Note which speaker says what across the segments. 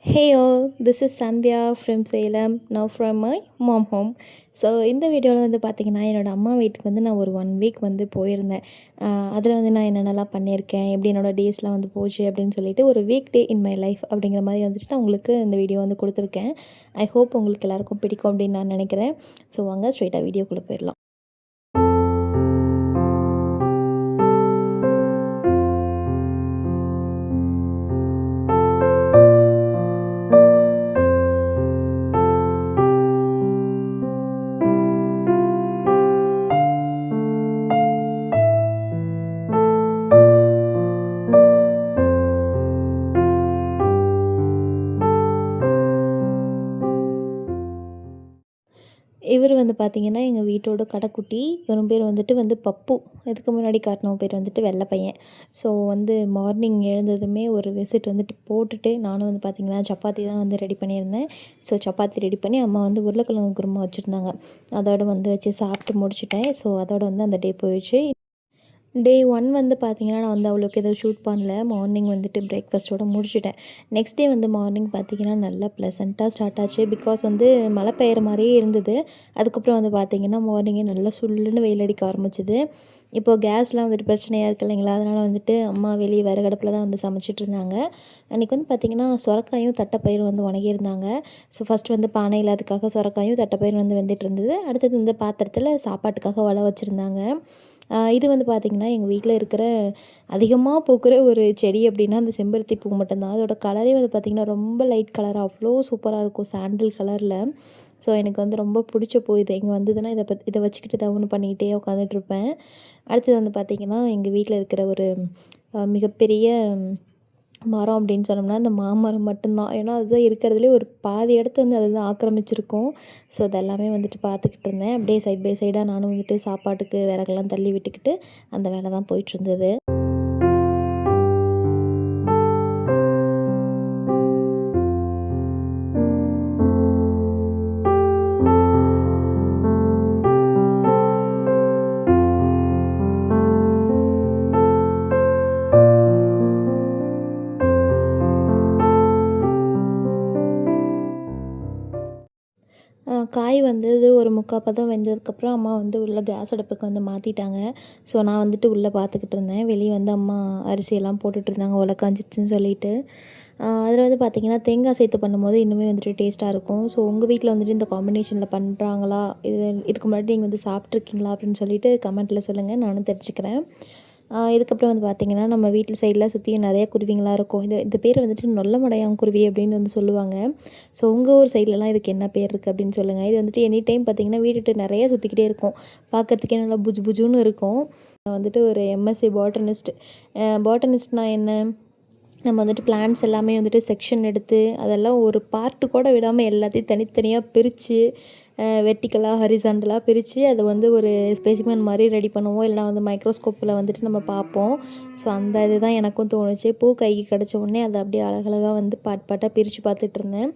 Speaker 1: Hey all, this is Sandhya from Salem, now from my mom home. So இந்த வீடியோவில் வந்து பார்த்திங்கன்னா என்னோடய அம்மா வீட்டுக்கு வந்து நான் ஒரு 1 வீக் வந்து போயிருந்தேன். அதில் வந்து நான் என்னென்னலாம் பண்ணியிருக்கேன், எப்படி என்னோடய டேஸ்லாம் வந்து போச்சு அப்படின்னு சொல்லிட்டு ஒரு week day in my life அப்படிங்கிற மாதிரி வந்துட்டு நான் உங்களுக்கு இந்த வீடியோ வந்து கொடுத்துருக்கேன். ஐ ஹோப் உங்களுக்கு எல்லாருக்கும் பிடிக்கும் அப்படின்னு நான் நினைக்கிறேன். ஸோ வாங்க ஸ்ட்ரெயிட்டாக வீடியோக்குள்ளே போயிடலாம். இவர் வந்து பார்த்திங்கன்னா எங்கள் வீட்டோட கடைக்குட்டி. இவன் பேர் வந்துட்டு பப்பு. இதுக்கு முன்னாடி காட்டினவன் பேர் வந்துட்டு வெள்ளை பையன். ஸோ வந்து மார்னிங் எழுந்ததுமே ஒரு விசிட் வந்துட்டு போட்டுட்டு நானும் வந்து பார்த்திங்கன்னா சப்பாத்தி தான் வந்து ரெடி பண்ணியிருந்தேன். ஸோ சப்பாத்தி ரெடி பண்ணி அம்மா வந்து உருளைக்கிழங்கு குருமா வச்சுருந்தாங்க. அதோட வந்து வச்சு சாப்பிட்டு முடிச்சுட்டேன். ஸோ அதோட வந்து அந்த டே போயிடுச்சு. டே 1 வந்து பார்த்திங்கன்னா நான் வந்து அவ்வளோக்கு எதுவும் ஷூட் பண்ணல. மார்னிங் வந்துட்டு பிரேக்ஃபாஸ்ட்டோட முடிச்சுட்டேன். நெக்ஸ்ட் டே வந்து மார்னிங் பார்த்திங்கன்னா நல்லா ப்ளசண்ட்டாக ஸ்டார்ட் ஆச்சு. பிகாஸ் வந்து மழை பெய்கிற மாதிரியே இருந்தது. அதுக்கப்புறம் வந்து பார்த்திங்கன்னா மார்னிங்கே நல்லா சுல்லுன்னு வெயில் அடிக்க ஆரம்பிச்சிது. இப்போது கேஸ்லாம் வந்துட்டு பிரச்சனையாக இருக்குது இல்லைங்களா, அதனால் வந்துட்டு அம்மா வெளியே விறகடுப்பில் தான் வந்து சமைச்சிட்டு இருந்தாங்க. அன்றைக்கி வந்து பார்த்திங்கன்னா சொரக்காயும் தட்டைப்பயிரும் வந்து வணங்கியிருந்தாங்க. ஸோ ஃபஸ்ட்டு வந்து பானையில் அதுக்காக சொரக்காயும் தட்டைப்பயிரும் வந்து வெந்துட்டு இருந்தது. அடுத்தது வந்து பாத்திரத்தில் சாப்பாட்டுக்காக வலை வச்சுருந்தாங்க. இது வந்து பார்த்திங்கன்னா எங்கள் வீட்டில் இருக்கிற அதிகமாக பூக்கிற ஒரு செடி அப்படின்னா அந்த செம்பருத்தி பூ மட்டும்தான். அதோட கலரே வந்து பார்த்திங்கன்னா ரொம்ப லைட் கலராக அவ்வளோ சூப்பராக இருக்கும், சாண்டில் கலரில். ஸோ எனக்கு வந்து ரொம்ப பிடிச்ச பூ இது. இங்கே வந்ததுன்னா இதை வச்சுக்கிட்டு தான் ஒன்று பண்ணிக்கிட்டே உட்காந்துட்ருப்பேன். அடுத்தது வந்து பார்த்திங்கன்னா எங்கள் வீட்டில் இருக்கிற ஒரு மிகப்பெரிய மரம் அப்படின்னு சொன்னோம்னா அந்த மாமரம் மட்டும்தான். ஏன்னா அதுதான் இருக்கிறதுலே ஒரு பாதி இடத்த வந்து அதுதான் ஆக்கிரமிச்சிருக்கும். ஸோ அதெல்லாமே வந்துட்டு பார்த்துக்கிட்டு இருந்தேன். அப்படியே சைட் பை சைடாக நானும் வந்துட்டு சாப்பாட்டுக்கு விறகெல்லாம் தள்ளி விட்டுக்கிட்டு அந்த வேலை தான் போயிட்டுருந்தது. காய் வந்தது ஒரு முக்கால் பதம் வெந்ததுக்கப்புறம் அம்மா வந்து உள்ளே கேஸ் அடுப்புக்கு வந்து மாற்றிட்டாங்க. ஸோ நான் வந்துட்டு உள்ளே பார்த்துக்கிட்டு இருந்தேன். வெளியே வந்து அம்மா அரிசியெல்லாம் போட்டுட்ருந்தாங்க உலை காஞ்சிடுச்சுன்னு சொல்லிட்டு. அதில் வந்து பார்த்திங்கன்னா தேங்காய் சேர்த்து பண்ணும்போது இன்னுமே வந்துட்டு டேஸ்ட்டாக இருக்கும். ஸோ உங்கள் வீட்டில் வந்துட்டு இந்த காம்பினேஷனில் பண்ணுறாங்களா, இதுக்கு முன்னாடி நீங்கள் வந்து சாப்பிட்ருக்கீங்களா அப்படின்னு சொல்லிட்டு கமெண்ட்டில் சொல்லுங்கள், நானும் தெரிஞ்சுக்கிறேன். இதுக்கப்புறம் வந்து பார்த்திங்கன்னா நம்ம வீட்டில் சைடில் சுற்றியும் நிறைய குருவிங்களாக இருக்கும். இது பேர் வந்துட்டு நொல்லமடையாங்குருவி அப்படின்னு வந்து சொல்லுவாங்க. ஸோ உங்கள் ஊர் சைட்லலாம் இதுக்கு என்ன பேர் இருக்குது அப்படின்னு சொல்லுங்கள். இது வந்துட்டு எனி டைம் பார்த்திங்கன்னா வீட்டுட்டு நிறைய சுற்றிக்கிட்டே இருக்கும். பார்க்குறதுக்கே நல்லா புஜு புஜுன்னு இருக்கும். வந்துட்டு ஒரு எம்எஸ்சி பாட்டனிஸ்ட். பாட்டனிஸ்ட்னால் என்ன, நம்ம வந்துட்டு பிளான்ட்ஸ் எல்லாமே வந்துட்டு செக்ஷன் எடுத்து அதெல்லாம் ஒரு பார்ட்டு கூட விடாமல் எல்லாத்தையும் தனித்தனியாக பிரித்து வெர்டிக்கலாக ஹரிசாண்டலாக பிரித்து அதை வந்து ஒரு ஸ்பெசிமென் மாதிரி ரெடி பண்ணுவோம். இல்லைனா வந்து மைக்ரோஸ்கோப்பில் வந்துட்டு நம்ம பார்ப்போம். ஸோ அந்த இது தான் எனக்கும் தோணுச்சு. பூ கைக்கு கிடச்ச உடனே அதை அப்படியே அழகழகாக வந்து பாட்டாக பிரித்து பார்த்துட்டு இருந்தேன்.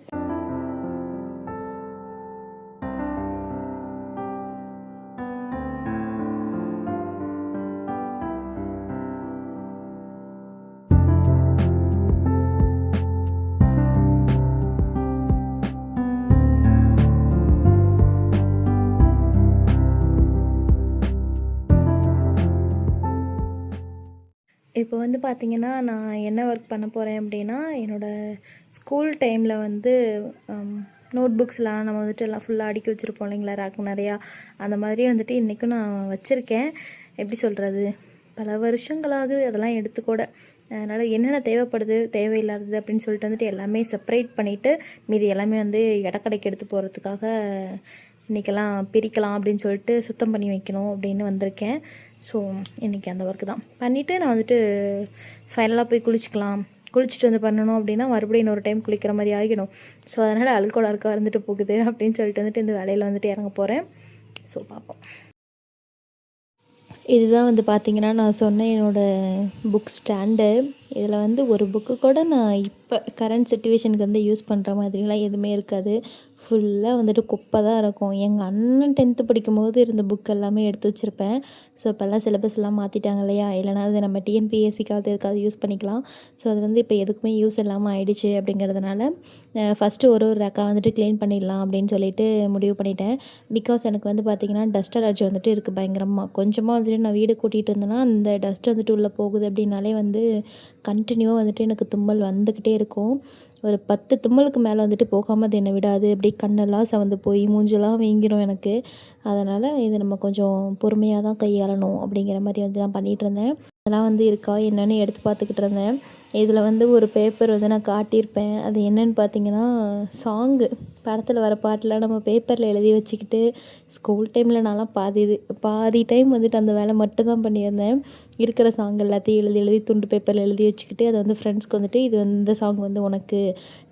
Speaker 1: இப்போ வந்து பார்த்திங்கன்னா நான் என்ன ஒர்க் பண்ண போகிறேன் அப்படின்னா, என்னோடய ஸ்கூல் டைமில் வந்து நோட் புக்ஸ்லாம் நம்ம வந்துட்டு எல்லாம் ஃபுல்லாக அடுக்கி வச்சுருப்போம் இல்லைங்களா, ரேக் நிறையா. அந்த மாதிரி வந்துட்டு இன்றைக்கும் நான் வச்சுருக்கேன். எப்படி சொல்கிறது, பல வருஷங்களாகுது அதெல்லாம் எடுத்துக்கூட. அதனால் என்னென்ன தேவைப்படுது தேவையில்லாதது அப்படின்னு சொல்லிட்டு வந்துட்டு எல்லாமே செப்பரேட் பண்ணிவிட்டு மீதி எல்லாமே வந்து இடக்கடைக்கு எடுத்து போகிறதுக்காக இன்றைக்கெல்லாம் பிரிக்கலாம் அப்படின்னு சொல்லிட்டு சுத்தம் பண்ணி வைக்கணும் அப்படின்னு வந்திருக்கேன். ஸோ இன்றைக்கி அந்த ஒர்க்கு தான் பண்ணிவிட்டு நான் வந்துட்டு ஃபைனலாக போய் குளிச்சுட்டு வந்து பண்ணணும் அப்படின்னா மறுபடியும் இன்னொரு டைம் குளிக்கிற மாதிரி ஆகிடும். ஸோ அதனால் அழுக்கோட அழுக்காக இருந்துட்டு போகுது அப்படின்னு சொல்லிட்டு வந்துட்டு இந்த வேலையில் வந்துட்டு இறங்க போகிறேன். ஸோ பார்ப்போம். இதுதான் வந்து பார்த்திங்கன்னா நான் சொன்ன என்னோடய புக் ஸ்டாண்டு. இதில் வந்து ஒரு புக்கு கூட நான் இப்போ கரண்ட் சிச்சுவேஷனுக்கு வந்து யூஸ் பண்ணுற மாதிரிலாம் எதுவுமே இருக்காது. ஃபுல்லாக வந்துட்டு குப்பை தான் இருக்கும். எங்கள் அண்ணன் 10th படிக்கும்போது இருந்த புக் எல்லாமே எடுத்து வச்சுருப்பேன். ஸோ இப்போல்லாம் சிலபஸ் எல்லாம் மாற்றிட்டாங்க இல்லையா? இல்லைனா அது நம்ம டிஎன்பிஎஸ்சிக்காவது எதுக்காவது யூஸ் பண்ணிக்கலாம். ஸோ அது வந்து இப்போ எதுக்குமே யூஸ் இல்லாமல் ஆயிடுச்சு அப்படிங்கிறதுனால ஃபஸ்ட்டு ஒரு ரேக்காக வந்துட்டு க்ளீன் பண்ணிடலாம் அப்படின்னு சொல்லிட்டு முடிவு பண்ணிட்டேன். பிகாஸ் எனக்கு வந்து பார்த்திங்கன்னா டஸ்ட் அலர்ஜி வந்துட்டு இருக்குது பயங்கரமாக. கொஞ்சமாக வந்துட்டு நான் வீடு கூட்டிகிட்டு இருந்தேன்னா அந்த டஸ்ட் வந்துட்டு உள்ளே போகுது அப்படின்னாலே வந்து கண்டினியூவாக வந்துட்டு எனக்கு தும்மல் வந்துக்கிட்டே இருக்கும். ஒரு 10 தும்மலுக்கு மேலே வந்துட்டு போகாமல் அது என்னை விடாது. அப்படியே கண்ணெல்லாம் செவந்து போய் மூஞ்செல்லாம் வீங்கிரும் எனக்கு. அதனால் இது நம்ம கொஞ்சம் பொறுமையாக தான் கையாளணும் அப்படிங்கிற மாதிரி வந்து நான் பண்ணிகிட்ருந்தேன். அதெல்லாம் வந்து இருக்கா என்னென்னு எடுத்து பார்த்துக்கிட்டு இருந்தேன். இதில் வந்து ஒரு பேப்பர் வந்து நான் காட்டியிருப்பேன். அது என்னென்னு பார்த்தீங்கன்னா சாங்கு. படத்தில் வர பாட்டெலாம் நம்ம பேப்பரில் எழுதி வச்சுக்கிட்டு ஸ்கூல் டைமில் நான்லாம் பாதி டைம் வந்துட்டு அந்த வேலை மட்டும்தான் பண்ணியிருந்தேன். இருக்கிற சாங் எல்லாத்தையும் எழுதி துண்டு பேப்பரில் எழுதி வச்சுக்கிட்டு அதை வந்து ஃப்ரெண்ட்ஸ்க்கு வந்துட்டு இது வந்து இந்த சாங் வந்து உனக்கு,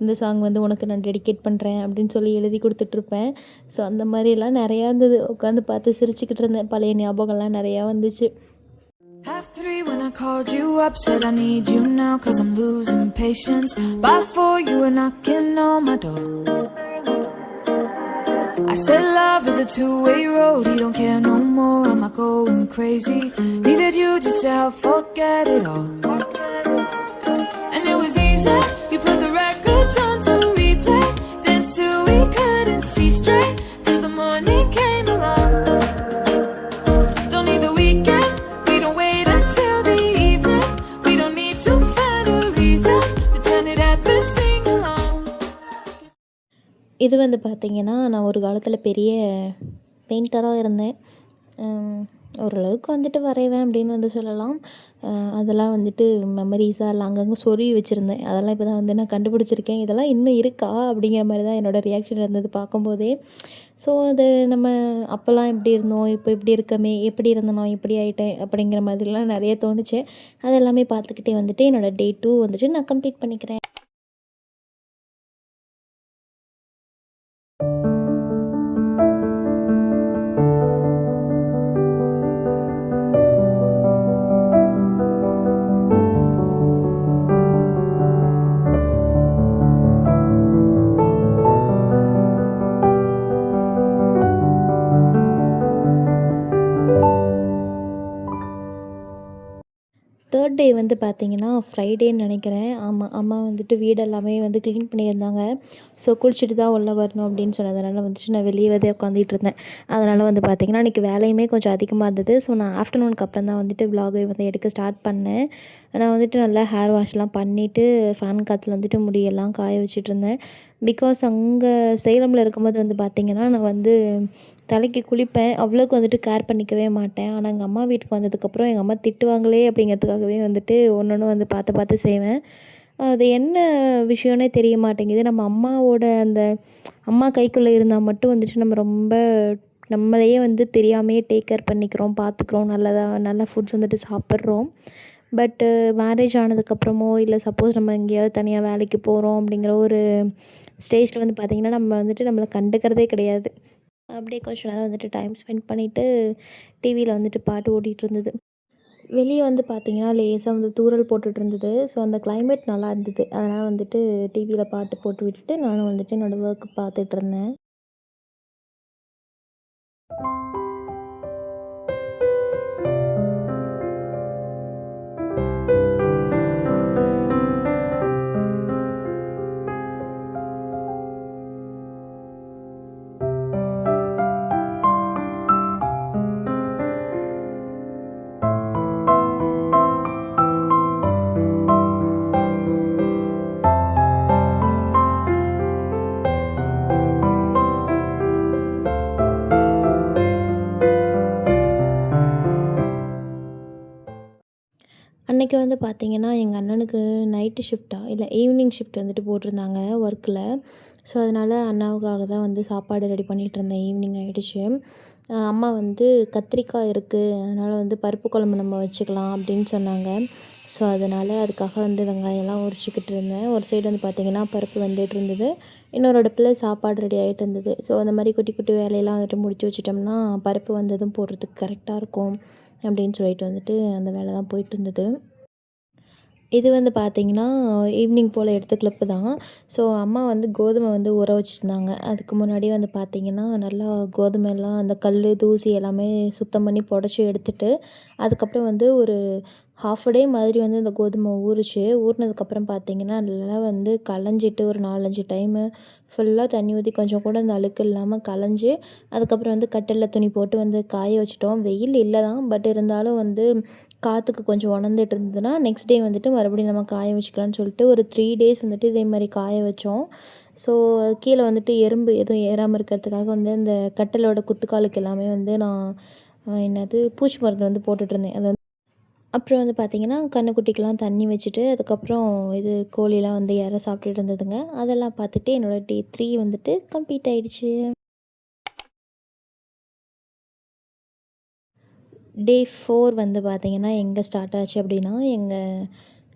Speaker 1: இந்த சாங் வந்து உனக்கு நான் டெடிகேட் பண்ணுறேன் அப்படின்னு சொல்லி எழுதி கொடுத்துட்ருப்பேன். ஸோ அந்த மாதிரிலாம் நிறையா இருந்தது. உட்காந்து பார்த்து சிரிச்சுக்கிட்டு இருந்தேன். பழைய ஞாபகம்லாம் நிறையா வந்துச்சு.
Speaker 2: Half 3 when I called you up, said I need you now cause I'm losing patience. By 4 you were knocking on my door. I said love is a two-way road, he don't care no more, am I going crazy? Needed you just to help forget it all. And it was easy, you put the records on to replay, danced till we couldn't see straight, till the morning came along. Don't need the weekend, we don't wait until the evening, we don't need to find a reason to turn it up and sing along.
Speaker 1: இது வந்து பார்த்திங்கன்னா நான் ஒரு காலத்தில் பெரிய பெயிண்டராக இருந்தேன். ஓரளவுக்கு வந்துட்டு வரைவேன் அப்படின்னு வந்து சொல்லலாம். அதெல்லாம் வந்துட்டு மெமரிஸாக இல்லை அங்கங்கே சொருவி வச்சுருந்தேன். அதெல்லாம் இப்போ தான் வந்து நான் கண்டுபிடிச்சிருக்கேன். இதெல்லாம் இன்னும் இருக்கா அப்படிங்கிற மாதிரி தான் என்னோடய ரியாக்ஷன் இருந்தது பார்க்கும்போதே. ஸோ அது நம்ம அப்போல்லாம் எப்படி இருந்தோம், இப்போ இப்படி இருக்கமே, எப்படி இருந்தனோ இப்படி ஆகிட்டேன் அப்படிங்கிற மாதிரிலாம் நிறைய தோணுச்சு. அதெல்லாமே பார்த்துக்கிட்டே வந்துட்டு என்னோடய டே 2 வந்துட்டு நான் கம்ப்ளீட் பண்ணிக்கிறேன். தேர்ட் டே வந்து பார்த்திங்கன்னா ஃப்ரைடேன்னு நினைக்கிறேன். ஆமாம், அம்மா வந்துட்டு வீடு எல்லாமே வந்து க்ளீன் பண்ணியிருந்தாங்க. ஸோ குளிச்சுட்டு தான் உள்ளே வரணும் அப்படின்னு சொன்னதுனால வந்துட்டு நான் வெளியே வந்து உட்காந்துட்டு இருந்தேன். அதனால் வந்து பார்த்திங்கன்னா அன்றைக்கி வேலையுமே கொஞ்சம் அதிகமாக இருந்தது. ஸோ நான் ஆஃப்டர்நூனுக்கு அப்புறம் தான் வந்துட்டு விலாகை வந்து எடுக்க ஸ்டார்ட் பண்ணேன். நான் வந்துட்டு நல்லா ஹேர் வாஷ்லாம் பண்ணிவிட்டு ஃபேன் காற்றுல வந்துட்டு முடியெல்லாம் காய வச்சுட்ருந்தேன். பிகாஸ் அங்கே சேலமில் இருக்கும்போது வந்து பார்த்திங்கன்னா நான் வந்து தலைக்கு குளிப்பேன். அவ்வளோக்கு வந்துட்டு கேர் பண்ணிக்கவே மாட்டேன். ஆனால் எங்கள் அம்மா வீட்டுக்கு வந்ததுக்கப்புறம் எங்கள் அம்மா திட்டுவாங்களே அப்படிங்கிறதுக்காகவே வந்துட்டு ஒன்று வந்து பார்த்து செய்வேன். அது என்ன விஷயம்னே தெரிய மாட்டேங்குது. நம்ம அம்மாவோட அந்த அம்மா கைக்குள்ளே இருந்தால் மட்டும் வந்துட்டு நம்ம ரொம்ப நம்மளையே வந்து தெரியாமையே டேக் கேர் பண்ணிக்கிறோம், பார்த்துக்குறோம், நல்ல ஃபுட்ஸ் வந்துட்டு சாப்பிட்றோம். பட்டு மேரேஜ் ஆனதுக்கப்புறமோ இல்லை சப்போஸ் நம்ம எங்கேயாவது தனியாக வேலைக்கு போகிறோம் அப்படிங்கிற ஒரு ஸ்டேஜில் வந்து பார்த்திங்கன்னா நம்ம வந்துட்டு நம்மளை கண்டுக்கிறதே கிடையாது. அப்படியே கொஞ்சம் நேரம் வந்துட்டு டைம் ஸ்பெண்ட் பண்ணிவிட்டு டிவியில் வந்துட்டு பாட்டு ஓடிட்டு இருந்தது. வெளியே வந்து பார்த்திங்கன்னா லேசாக வந்து தூறல் போட்டுட்டு இருந்தது. ஸோ அந்த கிளைமேட் நல்லா இருந்தது. அதனால் வந்துட்டு டிவியில் பாட்டு போட்டு விட்டுட்டு நானும் வந்துட்டு என்னோடய ஒர்க் பார்த்துட்ருந்தேன். அன்றைக்கி வந்து பார்த்திங்கன்னா எங்கள் அண்ணனுக்கு நைட்டு ஷிஃப்ட்டாக இல்லை ஈவினிங் ஷிஃப்ட் வந்துட்டு போட்டிருந்தாங்க ஒர்க்கில். ஸோ அதனால் அண்ணாவுக்காக தான் வந்து சாப்பாடு ரெடி பண்ணிகிட்ருந்தேன். ஈவினிங் ஆகிடுச்சு. அம்மா வந்து கத்திரிக்காய் இருக்குது, அதனால் வந்து பருப்பு குழம்பு நம்ம வச்சுக்கலாம் அப்படின்னு சொன்னாங்க. ஸோ அதனால் அதுக்காக வந்து வெங்காயம்லாம் உரிச்சிக்கிட்டு இருந்தேன். ஒரு சைடு வந்து பார்த்திங்கன்னா பருப்பு வெந்துட்டு இருந்தது, இன்னொரு அடுப்பில் சாப்பாடு ரெடி ஆகிட்டு இருந்தது. ஸோ அந்த மாதிரி குட்டி குட்டி வேலையெல்லாம் வந்துட்டு முடிச்சு வச்சிட்டோம்னா பருப்பு வந்ததும் போடுறதுக்கு கரெக்டாக இருக்கும் அப்படின்னு சொல்லிட்டு வந்துட்டு அந்த வேலை தான் போயிட்டு இருந்தது. இது வந்து பார்த்திங்கன்னா ஈவினிங் போல் எடுத்த கிளிப்பு தான். ஸோ அம்மா வந்து கோதுமை வந்து ஊற வச்சுருந்தாங்க. அதுக்கு முன்னாடி வந்து பார்த்திங்கன்னா நல்லா கோதுமைலாம் அந்த கல் தூசி எல்லாமே சுத்தம் பண்ணி புடச்சி எடுத்துட்டு, அதுக்கப்புறம் வந்து ஒரு ஹாஃப் டே மாதிரி வந்து இந்த கோதுமை ஊறுச்சு. ஊறினதுக்கப்புறம் பார்த்திங்கன்னா நல்லா வந்து களைஞ்சிட்டு ஒரு 4, 5 டைமு ஃபுல்லாக தண்ணி ஊற்றி கொஞ்சம் கூட அந்த அழுக்கு இல்லாமல் களைஞ்சி, அதுக்கப்புறம் வந்து கட்டிலில் துணி போட்டு வந்து காய வச்சுட்டோம். வெயில் இல்லை தான், பட் இருந்தாலும் வந்து காற்றுக்கு கொஞ்சம் உணர்ந்துட்டு இருந்ததுன்னா நெக்ஸ்ட் டே வந்துட்டு மறுபடியும் நம்ம காய வச்சுக்கலாம்னு சொல்லிட்டு ஒரு 3 டேஸ் வந்துட்டு இதே மாதிரி காய வச்சோம். ஸோ கீழே வந்துட்டு எறும்பு எதுவும் ஏறாமல் இருக்கிறதுக்காக வந்து இந்த கட்டிலோட குத்துக்காலுக்கு எல்லாமே வந்து நான் என்னது பூச்சி மருந்து வந்து போட்டுட்ருந்தேன். அது அப்புறம் வந்து பார்த்திங்கன்னா கன்றுக்குட்டிக்கெலாம் தண்ணி வச்சுட்டு அதுக்கப்புறம் இது கோழிலாம் வந்து யாரை சாப்பிட்டுட்டு இருந்ததுங்க. அதெல்லாம் பார்த்துட்டு என்னோடய டே 3 வந்துட்டு கம்ப்ளீட் ஆயிடுச்சு. டே 4 வந்து பார்த்திங்கன்னா எங்கே ஸ்டார்ட் ஆச்சு அப்படின்னா, எங்கள்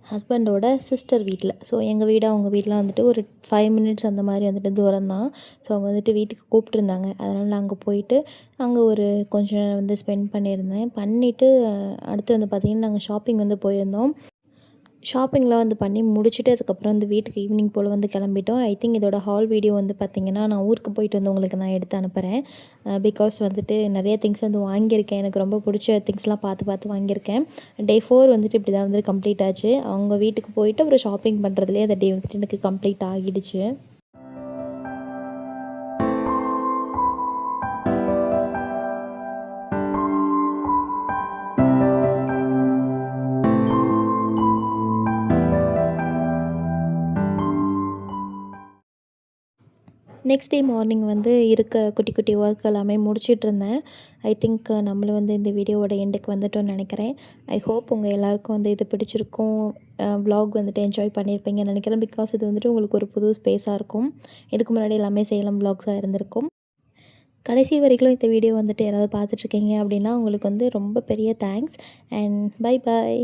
Speaker 1: ஹஸ்பண்டோட சிஸ்டர் வீட்டில். ஸோ எங்கள் வீடு அவங்க வீடெலாம் வந்துட்டு ஒரு 5 மினிட்ஸ் அந்த மாதிரி வந்துட்டு தூரம் தான். ஸோ அவங்க வந்துட்டு வீட்டுக்கு கூப்பிட்ருந்தாங்க. அதனால் நான் அங்கே போயிட்டு அங்கே ஒரு கொஞ்சம் நேரம் வந்து ஸ்பெண்ட் பண்ணியிருந்தேன். பண்ணிவிட்டு அடுத்து வந்து பார்த்திங்கன்னா நாங்கள் ஷாப்பிங் வந்து போயிருந்தோம். ஷாப்பிங்லாம் வந்து பண்ணி முடிச்சுட்டு அதுக்கப்புறம் வந்து வீட்டுக்கு ஈவினிங் போல் வந்து கிளம்பிட்டோம். ஐ திங்க் இதோட ஹால் வீடியோ வந்து பார்த்திங்கன்னா நான் ஊருக்கு போயிட்டு வந்து உங்களுக்கு நான் எடுத்து அனுப்புகிறேன். பிகாஸ் வந்துட்டு நிறைய திங்ஸ் வந்து வாங்கியிருக்கேன். எனக்கு ரொம்ப பிடிச்ச திங்ஸ்லாம் பார்த்து பார்த்து வாங்கியிருக்கேன். டே 4 வந்துட்டு இப்படி தான் வந்து கம்ப்ளீட் ஆச்சு. அவங்க வீட்டுக்கு போயிட்டு அப்புறம் ஷாப்பிங் பண்ணுறதுலேயே அந்த டே வந்துட்டு எனக்கு கம்ப்ளீட் ஆகிடுச்சு. நெக்ஸ்ட் டே மார்னிங் வந்து இருக்க குட்டி குட்டி ஒர்க் எல்லாமே முடிச்சிட்ருந்தேன். ஐ திங்க் நம்மளும் வந்து இந்த வீடியோவோட எண்டுக்கு வந்துட்டோம்னு நினைக்கிறேன். ஐ ஹோப் உங்கள் எல்லாருக்கும் வந்து இது பிடிச்சிருக்கும். வ்ளாக் வந்துட்டு என்ஜாய் பண்ணியிருப்பீங்கன்னு நினைக்கிறேன். பிகாஸ் இது வந்துட்டு உங்களுக்கு ஒரு புது ஸ்பேஸாக இருக்கும். இதுக்கு முன்னாடி எல்லாமே சேலம் வ்ளாக்ஸாக இருந்திருக்கும். கடைசி வரைக்கும் இந்த வீடியோ வந்துட்டு யாராவது பார்த்துட்ருக்கீங்க அப்படின்னா உங்களுக்கு வந்து ரொம்ப பெரிய தேங்க்ஸ் அண்ட் பை பாய்.